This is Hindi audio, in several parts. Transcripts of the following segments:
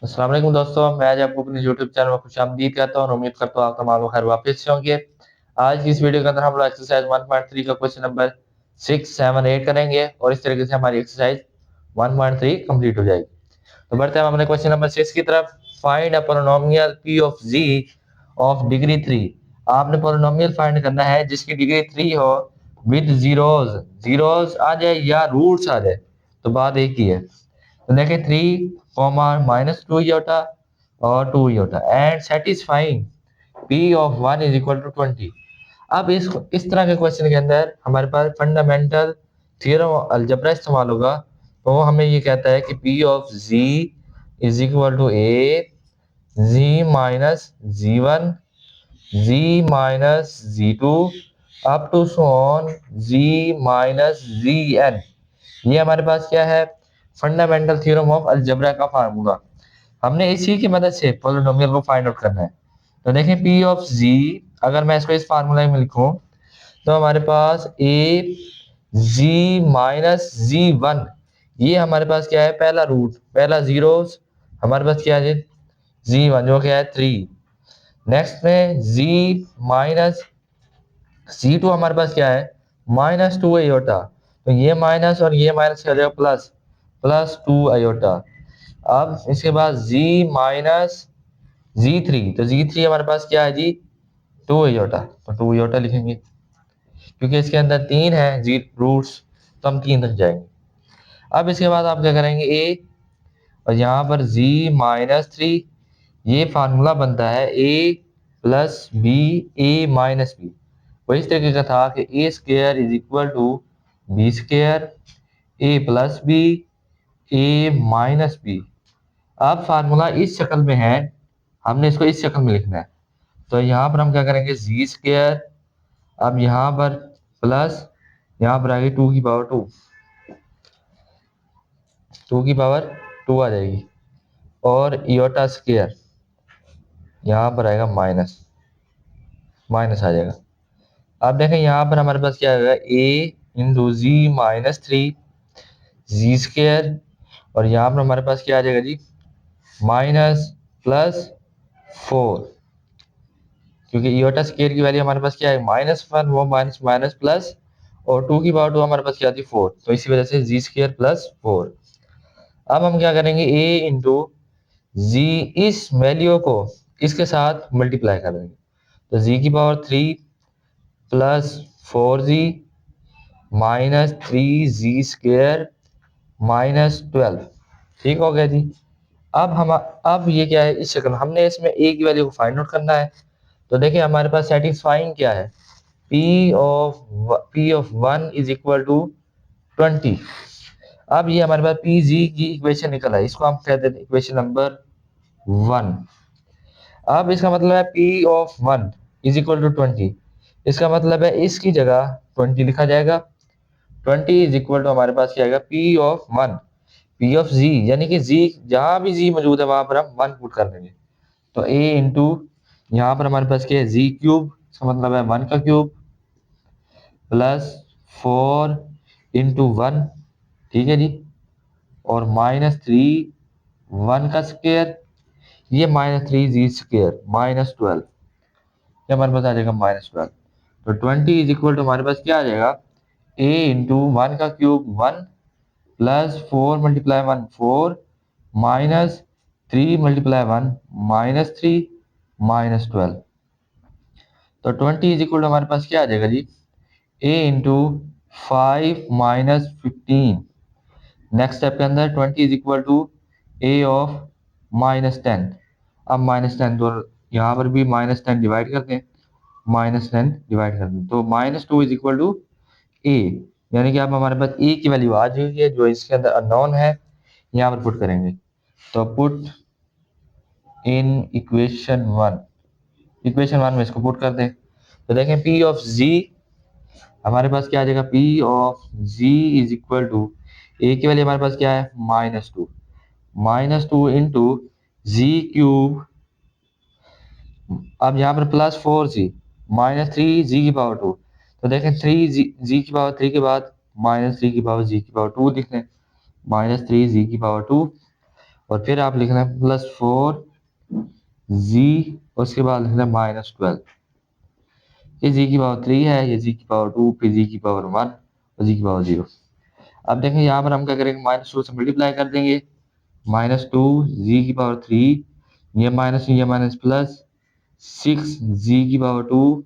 अस्सलाम वालेकुम दोस्तों, मैं आज आपको अपने यूट्यूब चैनल में खुशामदीद कहता हूँ और उम्मीद करता हूँ आप तमाम खैर वापस से होंगे। आज की इस वीडियो के अंदर हम लोग एक्सरसाइज 1.3 का क्वेश्चन नंबर 6, 7, 8 करेंगे और इस तरीके से हमारी एक्सरसाइज 1.3 कंप्लीट हो जाएगी। तो बढ़ते हैं हम अपने क्वेश्चन नंबर 6 की तरफ। Find a polynomial P of z of degree 3। आपने पोलिनोमियल फाइंड करना है जिसकी डिग्री 3 हो विद जीरोज जीरोज आ जाए या रूट्स आ जाए, तो बात एक ही है। तो देखें 3, -2 और 2 and satisfying P of 1 is equal to 20। अब इस तरह के क्वेश्चन के अंदर हमारे पास फंडामेंटल थ्योरम अलजेब्रा इस्तेमाल होगा। तो वो हमें ये कहता है कि P of ji is equal to a z minus z one z minus z two up to सोन जी माइनस जी एन। ये हमारे पास क्या है? फंडामेंटल थ्योरम ऑफ अलजेब्रा का फार्मूला। हमने इसी की मदद से पॉलिनोमियल को फाइंड आउट करना है। तो देखें पी ऑफ जी, अगर मैं इसको इस फार्मूला में लिखूं तो हमारे पास ए जी माइनस जी वन, ये हमारे पास क्या है? पहला रूट, पहला जीरो हमारे पास क्या है? जी वन, जो क्या है 3। नेक्स्ट में जी माइनस जी टू हमारे पास क्या है? -2 तो ये माइनस और ये माइनस कर जाएगा प्लस, +2 अब इसके बाद जी माइनस जी थ्री, तो जी थ्री हमारे पास क्या है जी? 2 तो 2 लिखेंगे क्योंकि इसके अंदर 3 है जी रूट्स, तो हम 3 तक जाएंगे। अब इसके बाद आप क्या करेंगे? ए और यहाँ पर जी माइनस थ्री, ये फार्मूला बनता है A plus B A minus B. वही इस तरीके का था कि A square is equal to B square A plus B A minus B. अब फार्मूला इस शक्ल में है, हमने इसको इस शक्ल में लिखना है। तो यहाँ पर हम क्या करेंगे? जी स्क्र, अब यहाँ पर प्लस, यहाँ पर आएगी 2 की पावर 2, 2 की पावर 2 आ जाएगी और इोटा स्क्र यहाँ पर आएगा माइनस, माइनस आ जाएगा। अब देखें यहाँ पर हमारे पास क्या आएगा? ए into z minus three g square, और यहाँ पर हमारे पास क्या आ जाएगा जी? माइनस प्लस 4, क्योंकि इोटा स्क्वायर की वैल्यू हमारे पास क्या है? -1, वो माइनस माइनस प्लस, और 2 की पावर 2 हमारे पास क्या थी? 4, तो इसी वजह से जी स्क्वायर प्लस 4। अब हम क्या करेंगे? ए इंटू जी, इस वैल्यू को इसके साथ मल्टीप्लाई कर देंगे। तो जी की पावर 3 प्लस 4 जी माइनस 3 जी स्क्वायर -12। ठीक हो गया जी। अब ये क्या है? इस शक्ल में हमने इसमें ए की वैल्यू को फाइंड आउट करना है। तो देखिए हमारे पास सेटिस्फाइंग क्या है? P of 1 is equal to 20। अब ये हमारे पास पी जी की इक्वेशन निकल है, इसको हम कहते हैं इक्वेशन नंबर 1। अब इसका मतलब है P of 1 is equal to 20, इसका मतलब है इसकी जगह 20 लिखा जाएगा। 20 इज इक्वल टू हमारे पास क्या आएगा? P ऑफ 1, पी ऑफ जी, यानी कि जी जहां भी जी मौजूद है वहां पर हम 1 पुट कर देंगे। तो ए इंटू यहाँ पर हमारे पास क्या है? जी क्यूब, इसका मतलब है 1 का क्यूब प्लस 4 × 1, ठीक है जी, और -3 1 का स्क्वायर, ये -3 जी स्क्वायर -12, ये हमारे पास आ जाएगा -12। तो 20 इज इक्वल टू हमारे पास क्या आ जाएगा? ए इंटू 1 का क्यूब 1 प्लस 4 × 1 4 -3 × 1 -3 -12। तो 20 इज इक्वल टू हमारे पास क्या आ जाएगा जी? A into 5 - 15। नेक्स्ट स्टेप के अंदर 20 is equal to a of -10। अब -10 तो यहाँ पर भी -10 डिवाइड कर दें, -10 डिवाइड कर दें, तो -2 इज इक्वल टू ए, यानी कि अब हमारे पास ए की वैल्यू आ चुकी है जो इसके अंदर अननोन है, यहाँ पर पुट करेंगे। तो पुट इन इक्वेशन 1 में इसको पुट कर दें। तो देखें पी ऑफ जी हमारे पास क्या आ जाएगा? P of ji is equal to A की वैल्यू हमारे पास क्या है? -2, -2 इंटू जी क्यूब, अब यहाँ पर +4 जी -3 जी की पावर 2। तो देखें 3 जी की पावर 3 के बाद -3 की पावर जी की पावर 2 लिख लें, -3 जी की पावर 2 और फिर आप लिखना है +4 जी, उसके बाद लिखना है -12। ये जी की पावर 3 है, ये जी की पावर 2, फिर जी की पावर 1 और जी की पावर 0। अब देखें यहाँ पर हम क्या करेंगे, -2 से मल्टीप्लाई कर देंगे। -2 जी की पावर 3, ये माइनस प्लस 6 जी की पावर 2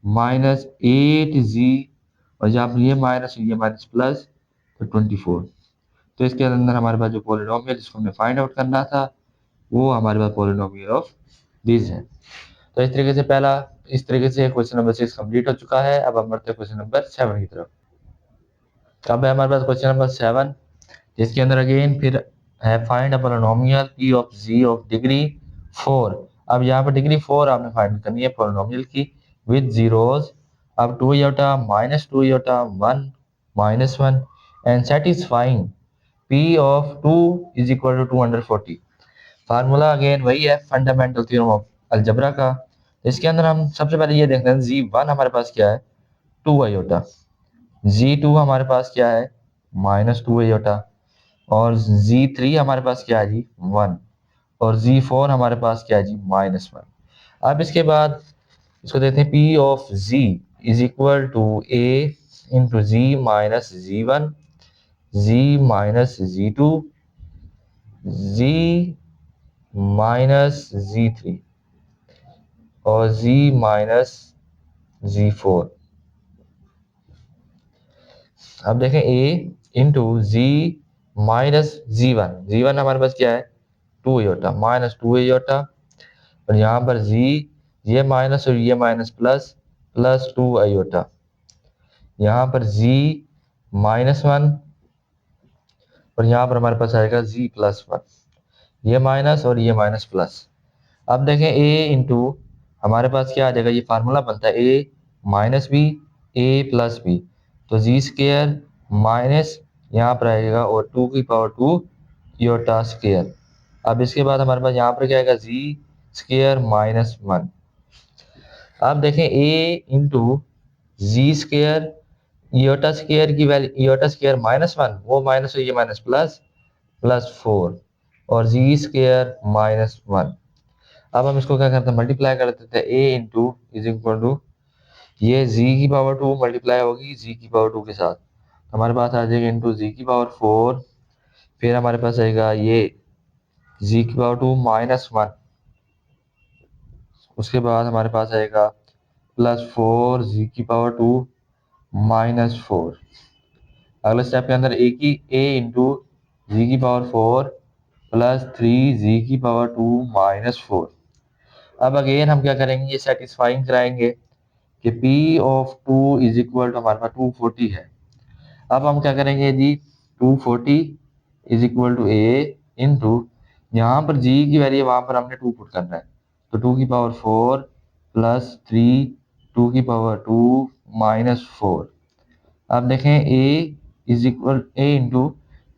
-8 जी, और जब ये माइनस प्लस तो 24। तो इसके अंदर हमारे पास जो पॉलिनोमियल जिसको हमने फाइंड आउट करना था वो हमारे पास पॉलिनोमियल ऑफ दिस है। तो इस तरीके से इस तरीके से क्वेश्चन नंबर 6 कंप्लीट हो चुका है। अब हम बढ़ते हैं क्वेश्चन नंबर 7 की तरफ। अब है हमारे पास क्वेश्चन नंबर 7, जिसके अंदर अगेन फिर है find a polynomial p of g of degree 4। अब यहाँ पर डिग्री 4 आपने फाइंड करनी है पॉलिनोमियल की विद जीरोस। अब 2 iota -2 iota 1 -1 and satisfying p of 2 is equal to 240। Formula again वही है, फंडामेंटल थ्योरम ऑफ अलजेब्रा का। इसके अंदर हम सबसे पहले ये देखते हैं g1 हमारे पास क्या है, 2 iota। g2 हमारे पास क्या है, -2 iota। और z3 हमारे पास क्या है जी, 1। और z4 हमारे पास क्या है जी, -1। अब इसके बाद इसको देखते हैं p of z is equal to a into z minus z1, z minus z2, z minus z3 और z माइनस z4। अब देखें a into z minus z1 हमारे पास क्या है, 2 iota -2 iota। और यहाँ पर z, ये माइनस और ये माइनस प्लस +2 iota। यहाँ पर z -1 और यहाँ पर हमारे पास आएगा z +1। ये माइनस और ये माइनस प्लस। अब देखें a इंटू हमारे पास क्या आ जाएगा, ये फार्मूला बनता है a minus B a plus B. तो जी स्केयर माइनस यहाँ पर आएगा और 2 की पावर 2 iota स्केयर। अब इसके बाद हमारे पास यहाँ पर क्या आएगा, जी स्केयर -1। अब देखें a into z square, iota square की वैल्यू iota स्केयर -1, वो माइनस और ये माइनस प्लस +4 और जी स्केयर -1। अब हम इसको क्या करते हैं, मल्टीप्लाई कर देते हैं। a into is equal to ये z की पावर 2 मल्टीप्लाई होगी z की पावर 2 के साथ, हमारे पास आ जाएगा इंटू z की पावर 4। फिर हमारे पास आएगा ये z की पावर 2 -1। उसके बाद हमारे पास आएगा +4 z की पावर 2 -4। अगले स्टेप के अंदर a इंटू जी की पावर 4 +3 जी की पावर 2 -4। अब अगेन हम क्या करेंगे, ये सेटिस्फाइंग कराएंगे कि p of 2 is equal to हमारे पास 240 है। अब हम क्या करेंगे जी, 240 is equal to a into यहाँ पर g की वैल्यू वहां पर हमने 2 पुट करना है, तो 2 की पावर 4 +3 2 की पावर 2 -4। अब देखें a is equal a into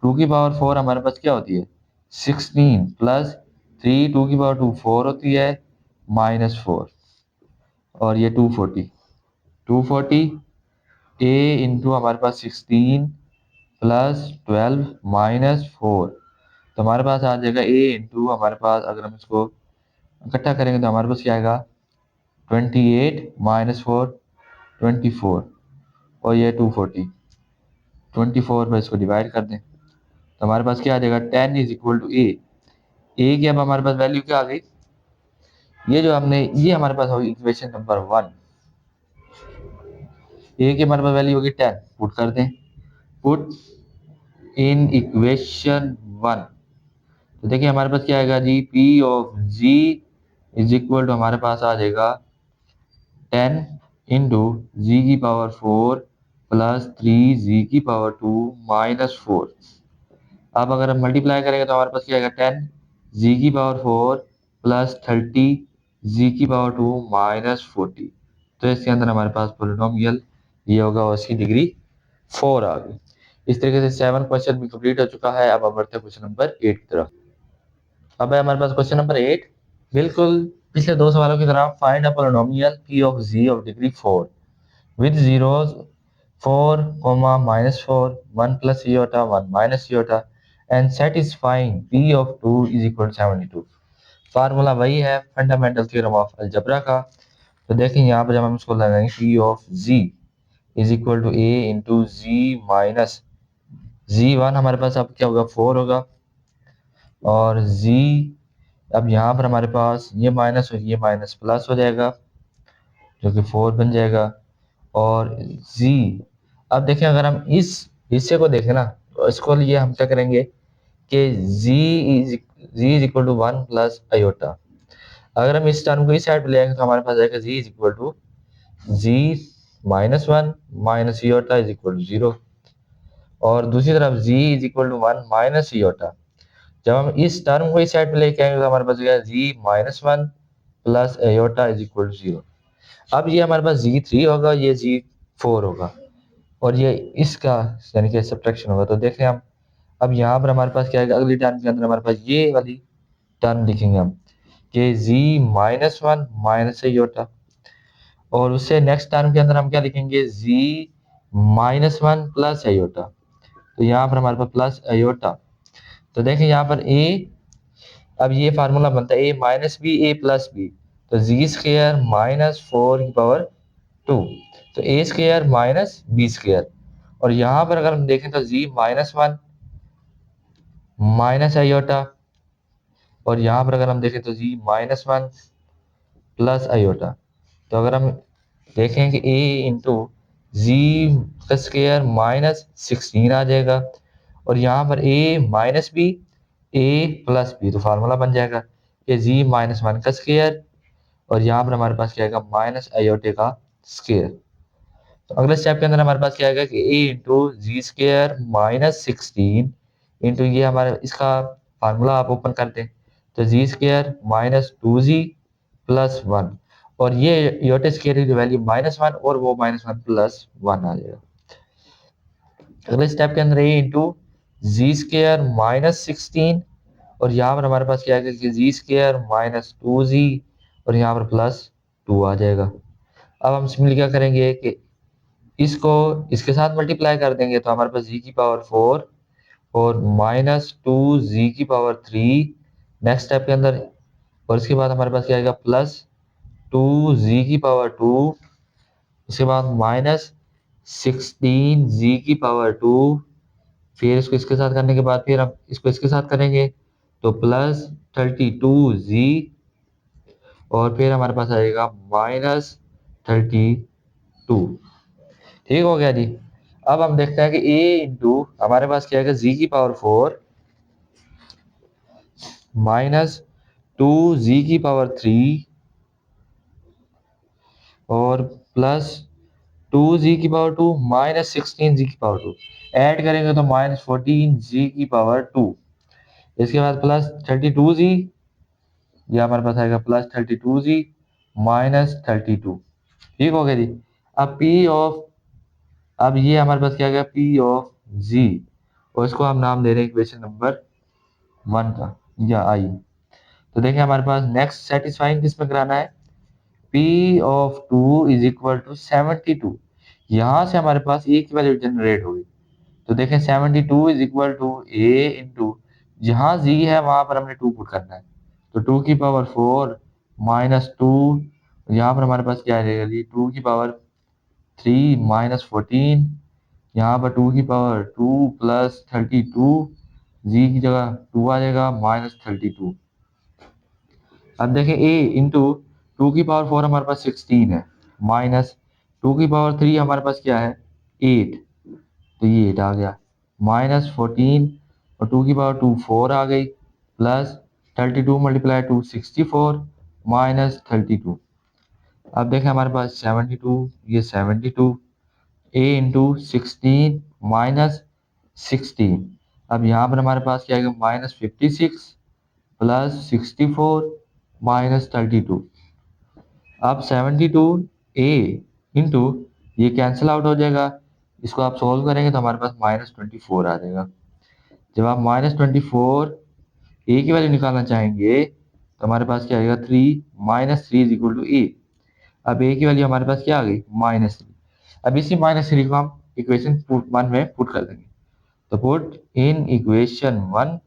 2 की पावर 4 हमारे पास क्या होती है, 16 प्लस 3 2 की पावर 2 4 होती है -4। और ये 240 a इंटू हमारे पास 16 प्लस 12 -4। तो हमारे पास आ जाएगा a इंटू हमारे पास, अगर हम इसको इकट्ठा करेंगे तो हमारे पास क्या आएगा, 28 -4 24। और ये 240 24 पर इसको डिवाइड कर दें तो हमारे पास क्या आ जाएगा, 10 इज इक्वल टू ए की अब हमारे पास वैल्यू क्या आ गई, ये जो हमने ये हमारे पास होगी इक्वेशन नंबर 1। ए की हमारे पास वैल्यू होगी 10, पुट कर दें, पुट इन इक्वेशन 1। तो देखिए हमारे पास क्या आएगा जी, P of ji is equal to हमारे पास आ जाएगा 10 इंटू जी की पावर 4 +3 जी की पावर 2 -4। अब अगर हम मल्टीप्लाई करेंगे तो हमारे पास क्या आएगा, 10 जी की पावर 4 +30 जी की पावर 2 -40। तो इसके अंदर हमारे पास पोलिनोमियल ये होगा और इसकी डिग्री 4 आ गई। इस तरीके से 7 क्वेश्चन भी कंप्लीट हो चुका है। अब हम बढ़ते हैं क्वेश्चन नंबर 8 की तरफ। अब है हमारे पास क्वेश्चन नंबर 8, बिल्कुल पिछले दो सवालों की तरह। Find a polynomial p of z of degree 4 with zeros 4, -4 1 + iota 1 - iota and satisfying P of 2 is equal 72। Formula वही है फंडामेंटल थ्योरम ऑफ अलजेब्रा का। तो देखें यहाँ पर जब हम इसको लगाएंगे P of ji is equal to a into z minus z one, हमारे पास अब क्या होगा 4 होगा, और जी अब यहाँ पर हमारे पास ये माइनस और ये माइनस प्लस हो जाएगा जो कि 4 बन जाएगा। और जी अब देखें अगर हम इस हिस्से को देखें ना तो इसको लिए हम क्या करेंगे कि G is equal to 1 plus iota. अगर हम इस टर्म को इस साइड पे ले आएंगे तो हमारे पास आएगा G is equal to G minus one minus iota is equal to 0। और दूसरी तरफ G is equal to 1 minus iota. जब हम इस टर्म को इस साइड पे लेके आएंगे तो हमारे पास आएगा G minus one plus iota is equal to 0। अब ये हमारे पास जी थ्री होगा, ये जी फोर होगा, और ये इसका यानी कि सब्ट्रैक्शन होगा। तो देखें हम अब यहाँ पर हमारे पास क्या है, अगली टर्म के अंदर हमारे पास ये वाली टर्म लिखेंगे हम कि जी माइनस वन माइनस आयोटा, और उससे नेक्स्ट टर्म के अंदर हम क्या लिखेंगे जी माइनस वन प्लस आयोटा। तो यहाँ पर हमारे पास प्लस आयोटा। तो देखें यहाँ पर ए, अब ये फार्मूला बनता है ए माइनस बी ए प्लस बी, तो जी स्क्वायर माइनस फोर की पावर टू, तो ए स्क्वायर माइनस बी स्क्वायर। और यहाँ पर अगर हम देखें तो जी माइनस वन माइनस आयोटा, और यहाँ पर अगर हम देखें तो जी माइनस वन प्लस आयोटा। तो अगर हम देखें कि ए इंटू जी का स्क्वायर माइनस 16 आ जाएगा, और यहाँ पर ए माइनस बी ए प्लस बी, तो फार्मूला बन जाएगा कि जी माइनस वन का स्क्वायर, और यहाँ पर हमारे पास क्या आएगा माइनस आयोटे का स्क्वायर। तो अगले स्टेप के अंदर हमारे पास क्या आएगा कि ए इंटू जी स्क्वायर माइनस 16 इंटू ये हमारे इसका फार्मूला आप ओपन करते हैं तो जी स्क्वायर माइनस टू जी प्लस वन, और ये योटे स्क्वायर की वैल्यू माइनस वन और वो माइनस वन प्लस वन आ जाएगा। अगले स्टेप के अंदर ए इंटू जी स्क्वायर माइनस 16, और यहाँ पर हमारे पास क्या आएगा कि जी स्क्वायर माइनस टू जी, और यहाँ पर प्लस टू आ जाएगा। अब हम सिंपली क्या करेंगे कि इसको इसके साथ मल्टीप्लाई कर देंगे तो हमारे पास जी की पावर फोर और माइनस टू जी की पावर थ्री नेक्स्ट स्टेप के अंदर, और इसके बाद हमारे पास क्या आएगा प्लस टू जी की पावर टू, इसके बाद माइनस 16 जी की पावर टू, फिर इसको इसके साथ करने के बाद फिर हम इसको इसके साथ करेंगे तो प्लस 32 जी, और फिर हमारे पास आएगा माइनस 32। ठीक हो गया जी। अब हम देखते हैं कि a इंटू हमारे पास क्या है जी की पावर फोर माइनस टू जी की पावर थ्री और प्लस टू जी की पावर टू माइनस 16 जी की पावर टू, ऐड करेंगे तो माइनस 14 जी की पावर टू, इसके बाद प्लस 32 जी, ये हमारे पास आएगा प्लस 32 जी माइनस 32। ठीक हो गया जी। अब पी ऑफ, अब ये हमारे पास क्या आ गया पी ऑफ जी, और इसको हम नाम दे रहे हैं इक्वेशन नंबर वन का या आई। तो देखिए हमारे पास नेक्स्ट सेटिस्फाइंग किस में कराना है, P of two is equal to 72। यहाँ से हमारे पास ए की वैल्यू जनरेट होगी, तो देखें 72 is equal to a into जहाँ जी है वहां पर हमने टू पुट करना है, तो टू की पावर फोर माइनस टू, यहाँ पर हमारे पास क्या आ जाएगा जी टू की पावर थ्री माइनस 14, यहाँ पर टू की पावर टू प्लस 32, जी की जगह टू आ जाएगा माइनस 32। अब देखें a इंटू टू की पावर फोर हमारे पास 16 है माइनस टू की पावर थ्री हमारे पास क्या है 8, तो ये 8 आ गया माइनस 14, और टू की पावर टू फोर आ गई प्लस 32 मल्टीप्लाई टू 64 माइनस 32। अब देखें हमारे पास 72, ये 72 a इंटू सिक्सटीन माइनस 16, अब यहाँ पर हमारे पास क्या आएगा माइनस 56 प्लस 64 माइनस 32। अब 72 ए इंटू ये कैंसिल आउट हो जाएगा, इसको आप सोल्व करेंगे तो हमारे पास माइनस 24 आ जाएगा। जब आप माइनस 24 ए की वैल्यू निकालना चाहेंगे तो हमारे पास क्या आएगा three minus three is equal to A. अब ए की वैल्यू हमारे पास क्या आ गई माइनस थ्री। अब इसी माइनस थ्री को हम इक्वेशन वन में पुट कर देंगे, तो पुट इन इक्वेशन 1,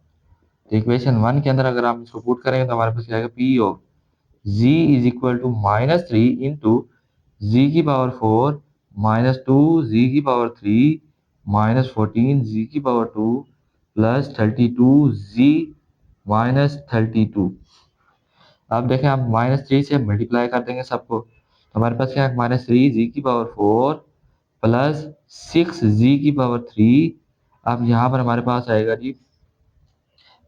तो इक्वेशन 1 के अंदर अगर आप इसको पुट करेंगे तो हमारे पास क्या आएगा, P of z is equal to -3 into G की पावर 4 -2 जी की पावर 3 -14 जी की पावर 2 प्लस 32 जी -32। अब देखें आप -3 से मल्टीप्लाई कर देंगे सबको, तो हमारे पास क्या है, -3 जी की पावर 4 प्लस 6 जी की पावर 3। अब यहाँ पर हमारे पास आएगा जी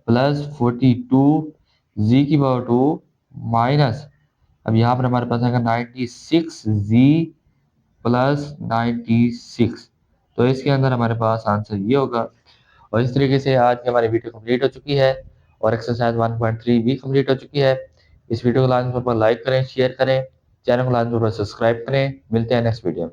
प्लस 42 जी की पावर 2 माइनस, अब यहाँ पर हमारे पास आएगा 96 जी प्लस 96। तो इसके अंदर हमारे पास आंसर ये होगा। और इस तरीके से आज की हमारी वीडियो कंप्लीट हो चुकी है और एक्सरसाइज 1.3 भी कंप्लीट हो चुकी है। इस वीडियो को लाजमी तौर पर लाइक करें, शेयर करें, चैनल को लाजमी तौर पर सब्सक्राइब करें। मिलते हैं नेक्स्ट वीडियो में।